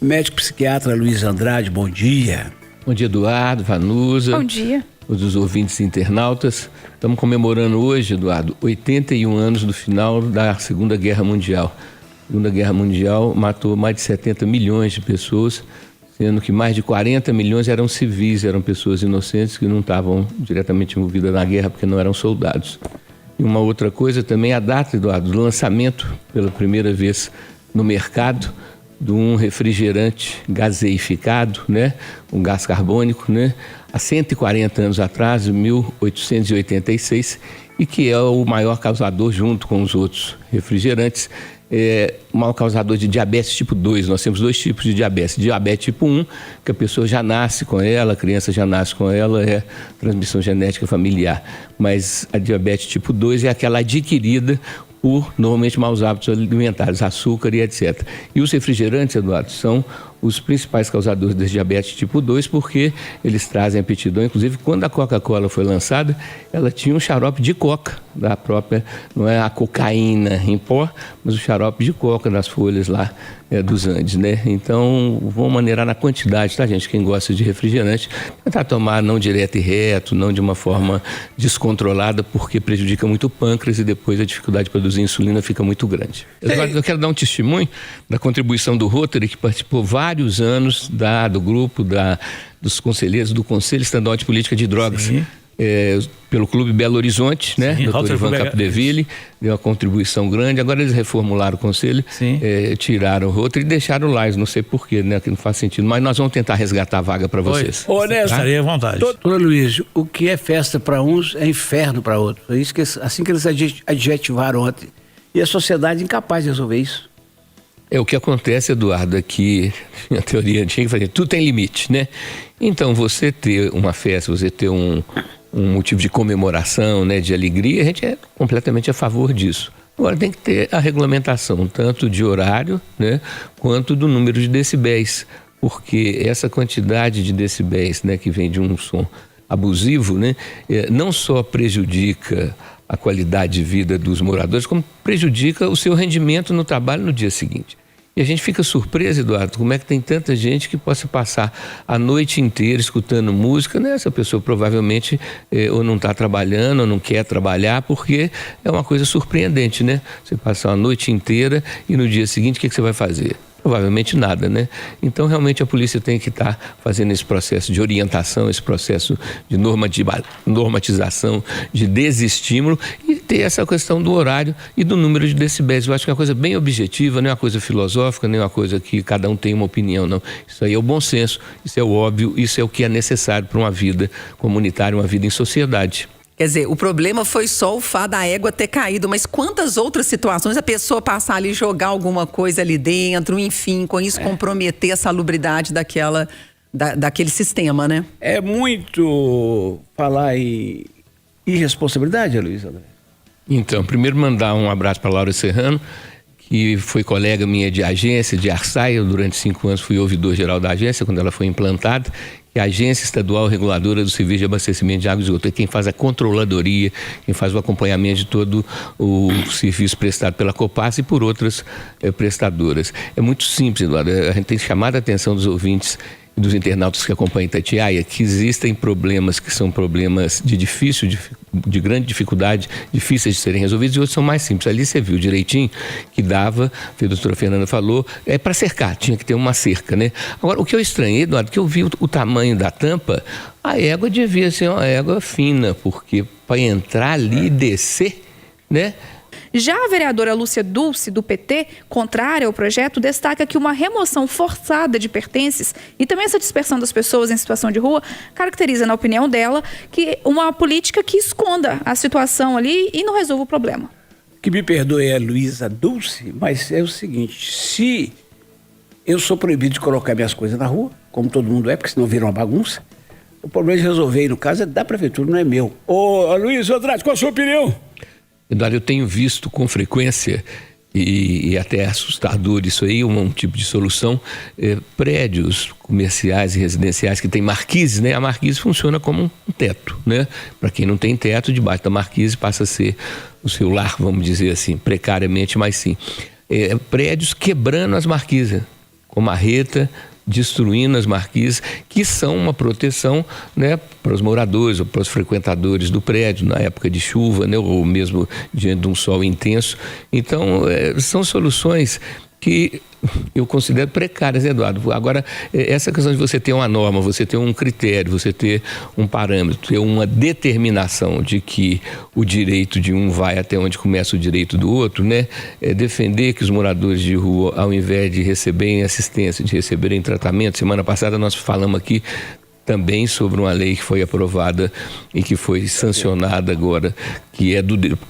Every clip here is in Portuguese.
Médico psiquiatra Luiz Andrade, bom dia. Bom dia, Eduardo, Vanusa. Bom dia. Todos os ouvintes internautas. Estamos comemorando hoje, Eduardo, 81 anos do final da Segunda Guerra Mundial. A Segunda Guerra Mundial matou mais de 70 milhões de pessoas, sendo que mais de 40 milhões eram civis, eram pessoas inocentes que não estavam diretamente envolvidas na guerra porque não eram soldados. E uma outra coisa também, a data, Eduardo, do lançamento pela primeira vez no mercado de um refrigerante gaseificado, né? Um gás carbônico, né? Há 140 anos atrás, em 1886, e que é o maior causador, junto com os outros refrigerantes, o maior causador de diabetes tipo 2. Nós temos dois tipos de diabetes. Diabetes tipo 1, que a pessoa já nasce com ela, a criança já nasce com ela, é transmissão genética familiar. Mas a diabetes tipo 2 é aquela adquirida por, normalmente, maus hábitos alimentares, açúcar e etc. E os refrigerantes, Eduardo, são os principais causadores de diabetes tipo 2, porque eles trazem aptidão. Inclusive, quando a Coca-Cola foi lançada, ela tinha um xarope de coca, da própria, não é a cocaína em pó, mas o xarope de coca das folhas lá dos Andes, né? Então, vamos maneirar na quantidade, tá, gente? Quem gosta de refrigerante, tentar tomar não direto e reto, não de uma forma descontrolada, porque prejudica muito o pâncreas e depois a dificuldade de produzir insulina fica muito grande. Eu quero dar um testemunho da contribuição do Rotary, que participou vários anos do grupo dos conselheiros do Conselho Estadual de Política de Drogas. Pelo Clube Belo Horizonte, né? Dr. Ivan Capdeville deu uma contribuição grande. Agora eles reformularam o conselho, tiraram o Rotary e deixaram o Lais, não sei porquê, né? Que não faz sentido, mas nós vamos tentar resgatar a vaga para vocês. Ô, Nélson, estarei à vontade. Doutor Luiz, o que é festa para uns é inferno para outros. É isso assim que eles adjetivaram ontem. E a sociedade é incapaz de resolver isso. O que acontece, Eduardo, aqui, a teoria antiga, tudo tem limite, né? Então, você ter uma festa, você ter um motivo de comemoração, né, de alegria, a gente é completamente a favor disso. Agora tem que ter a regulamentação, tanto de horário, né, quanto do número de decibéis, porque essa quantidade de decibéis, né, que vem de um som abusivo, né, não só prejudica a qualidade de vida dos moradores, como prejudica o seu rendimento no trabalho no dia seguinte. E a gente fica surpreso, Eduardo, como é que tem tanta gente que possa passar a noite inteira escutando música, né? Essa pessoa provavelmente ou não está trabalhando ou não quer trabalhar, porque é uma coisa surpreendente, né? Você passar a noite inteira e no dia seguinte o que você vai fazer? Provavelmente nada, né? Então, realmente, a polícia tem que estar fazendo esse processo de orientação, esse processo de normatização, de desestímulo e ter essa questão do horário e do número de decibéis. Eu acho que é uma coisa bem objetiva, não é uma coisa filosófica, nem uma coisa que cada um tem uma opinião, não. Isso aí é o bom senso, isso é o óbvio, isso é o que é necessário para uma vida comunitária, uma vida em sociedade. Quer dizer, o problema foi só o fato da égua ter caído, mas quantas outras situações a pessoa passar ali e jogar alguma coisa ali dentro, enfim, com isso comprometer a salubridade daquele sistema, né? É muito falar em irresponsabilidade, Luiz André. Então, primeiro mandar um abraço para Laura Serrano, que foi colega minha de agência, de Arsai. Eu, durante 5 anos, fui ouvidor-geral da agência, quando ela foi implantada, que é a Agência Estadual Reguladora do Serviço de Abastecimento de Água e Esgoto. É quem faz a controladoria, quem faz o acompanhamento de todo o serviço prestado pela Copasa e por outras prestadoras. É muito simples, Eduardo. A gente tem chamado a atenção dos ouvintes e dos internautas que acompanham Itatiaia, que existem problemas que são problemas de grande dificuldade, difíceis de serem resolvidos, e outros são mais simples. Ali você viu direitinho que dava, que a doutora Fernanda falou, para cercar, tinha que ter uma cerca, né? Agora, o que eu estranhei, Eduardo, que eu vi o tamanho da tampa, a égua devia ser uma égua fina, porque para entrar ali e descer, né? Já a vereadora Lúcia Dulce, do PT, contrária ao projeto, destaca que uma remoção forçada de pertences e também essa dispersão das pessoas em situação de rua caracteriza, na opinião dela, que uma política que esconda a situação ali e não resolva o problema. Que me perdoe a Luísa Dulce, mas é o seguinte, se eu sou proibido de colocar minhas coisas na rua, como todo mundo é, porque senão vira uma bagunça, o problema de resolver aí, no caso, é da prefeitura, não é meu. Ô, Luiz Andrade, qual a sua opinião? Eduardo, eu tenho visto com frequência, e até assustador isso aí, um tipo de solução, prédios comerciais e residenciais que tem marquises, né? A marquise funciona como um teto, né? Para quem não tem teto, debaixo da marquise passa a ser o seu lar, vamos dizer assim, precariamente, mas sim. Prédios quebrando as marquises, com marreta, destruindo as marquises, que são uma proteção, né, para os moradores ou para os frequentadores do prédio na época de chuva, né, ou mesmo diante de um sol intenso. Então, são soluções que eu considero precárias, Eduardo. Agora, essa questão de você ter uma norma, você ter um critério, você ter um parâmetro, ter uma determinação de que o direito de um vai até onde começa o direito do outro, né? Defender que os moradores de rua, ao invés de receberem assistência, de receberem tratamento. Semana passada nós falamos aqui também sobre uma lei que foi aprovada e que foi sancionada agora, que é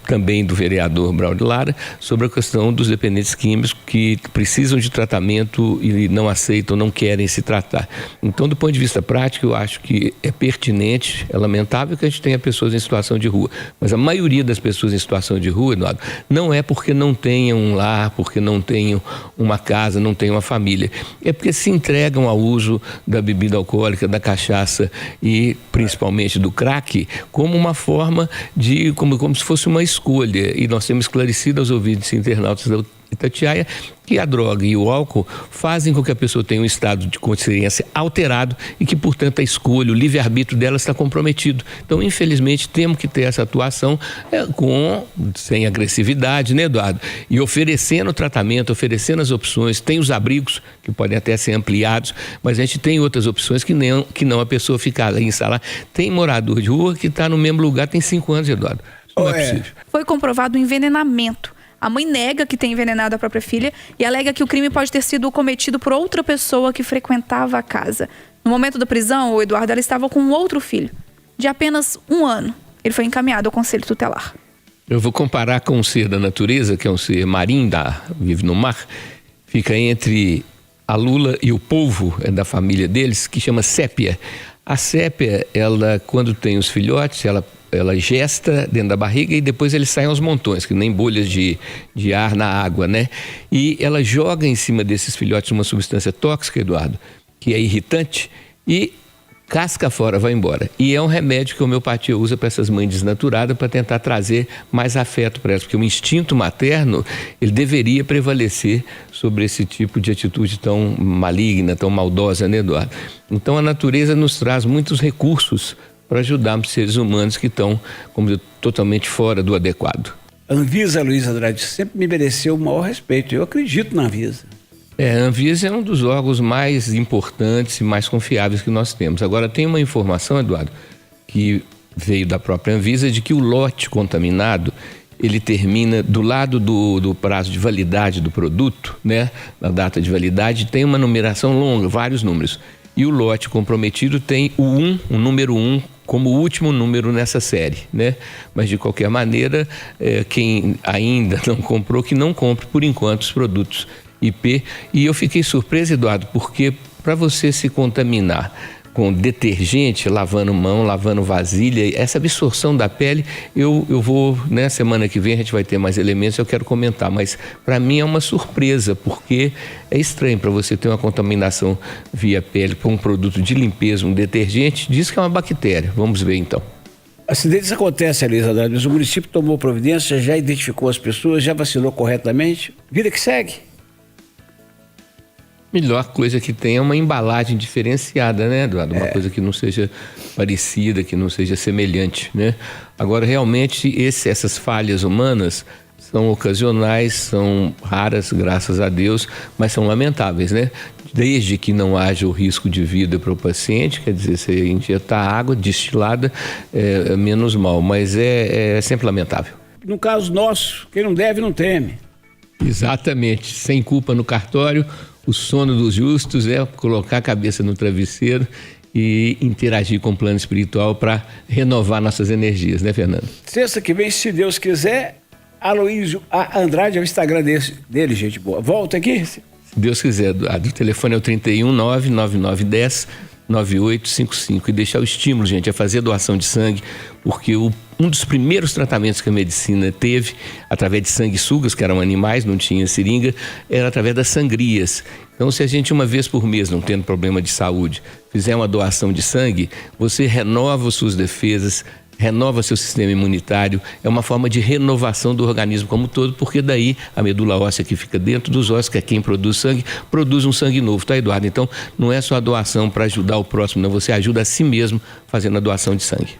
também do vereador Braulio Lara, sobre a questão dos dependentes químicos que precisam de tratamento e não aceitam, não querem se tratar. Então, do ponto de vista prático, eu acho que é pertinente, é lamentável que a gente tenha pessoas em situação de rua, mas a maioria das pessoas em situação de rua, Eduardo, não é porque não tenham um lar, porque não tenham uma casa, não tenham uma família, é porque se entregam ao uso da bebida alcoólica, da cachaça e principalmente do crack como uma forma de, como se fosse uma escolha. E nós temos esclarecido aos ouvintes internautas da Itatiaia que a droga e o álcool fazem com que a pessoa tenha um estado de consciência alterado e que, portanto, a escolha, o livre-arbítrio dela está comprometido. Então, infelizmente, temos que ter essa atuação sem agressividade, né, Eduardo? E oferecendo tratamento, oferecendo as opções. Tem os abrigos, que podem até ser ampliados, mas a gente tem outras opções que não a pessoa ficar lá em sala. Tem morador de rua que está no mesmo lugar tem 5 anos, Eduardo. Isso não é possível. Foi comprovado o envenenamento. A mãe nega que tem envenenado a própria filha e alega que o crime pode ter sido cometido por outra pessoa que frequentava a casa. No momento da prisão, o Eduardo estava com um outro filho, de apenas 1 ano. Ele foi encaminhado ao conselho tutelar. Eu vou comparar com um ser da natureza, que é um ser marinho, vive no mar, fica entre a lula e o polvo da família deles, que chama sépia. A sépia, ela, quando tem os filhotes, ela gesta dentro da barriga e depois eles saem aos montões, que nem bolhas de ar na água, né? E ela joga em cima desses filhotes uma substância tóxica, Eduardo, que é irritante, e casca fora, vai embora. E é um remédio que a homeopatia usa para essas mães desnaturadas para tentar trazer mais afeto para elas, porque o instinto materno, ele deveria prevalecer sobre esse tipo de atitude tão maligna, tão maldosa, né, Eduardo? Então a natureza nos traz muitos recursos para ajudarmos seres humanos que estão, como eu, totalmente fora do adequado. A Anvisa, Luiz Andrade, sempre me mereceu o maior respeito. Eu acredito na Anvisa. A Anvisa é um dos órgãos mais importantes e mais confiáveis que nós temos. Agora, tem uma informação, Eduardo, que veio da própria Anvisa, de que o lote contaminado, ele termina do lado do prazo de validade do produto, né? Na data de validade, tem uma numeração longa, vários números. E o lote comprometido tem o número 1, como último número nessa série, né? Mas, de qualquer maneira, quem ainda não comprou, que não compre, por enquanto, os produtos IP. E eu fiquei surpreso, Eduardo, porque para você se contaminar com detergente, lavando mão, lavando vasilha, essa absorção da pele, eu vou, né, semana que vem a gente vai ter mais elementos, eu quero comentar, mas para mim é uma surpresa, porque é estranho para você ter uma contaminação via pele por um produto de limpeza, um detergente, diz que é uma bactéria. Vamos ver então. Acidentes acontecem, Luiz Andrade, mas o município tomou providência, já identificou as pessoas, já vacinou corretamente, vida que segue. Melhor coisa que tem é uma embalagem diferenciada, né, Eduardo? Uma coisa que não seja parecida, que não seja semelhante, né? Agora, realmente, essas falhas humanas são ocasionais, são raras, graças a Deus, mas são lamentáveis, né? Desde que não haja o risco de vida para o paciente, quer dizer, se injetar água destilada, é menos mal, mas é sempre lamentável. No caso nosso, quem não deve, não teme. Exatamente, sem culpa no cartório. O sono dos justos é colocar a cabeça no travesseiro e interagir com o plano espiritual para renovar nossas energias, né, Fernando? Sexta que vem, se Deus quiser, Aloísio Andrade é o Instagram dele, gente boa. Volta aqui. Se Deus quiser, Eduardo. O telefone é o 319-9910-9855. E deixar o estímulo, gente, a fazer doação de sangue, porque um dos primeiros tratamentos que a medicina teve, através de sanguessugas, que eram animais, não tinha seringa, era através das sangrias. Então, se a gente uma vez por mês, não tendo problema de saúde, fizer uma doação de sangue, você renova suas defesas, renova seu sistema imunitário, é uma forma de renovação do organismo como um todo, porque daí a medula óssea que fica dentro dos ossos, que é quem produz sangue, produz um sangue novo, tá, Eduardo? Então, não é só a doação para ajudar o próximo, não, você ajuda a si mesmo fazendo a doação de sangue.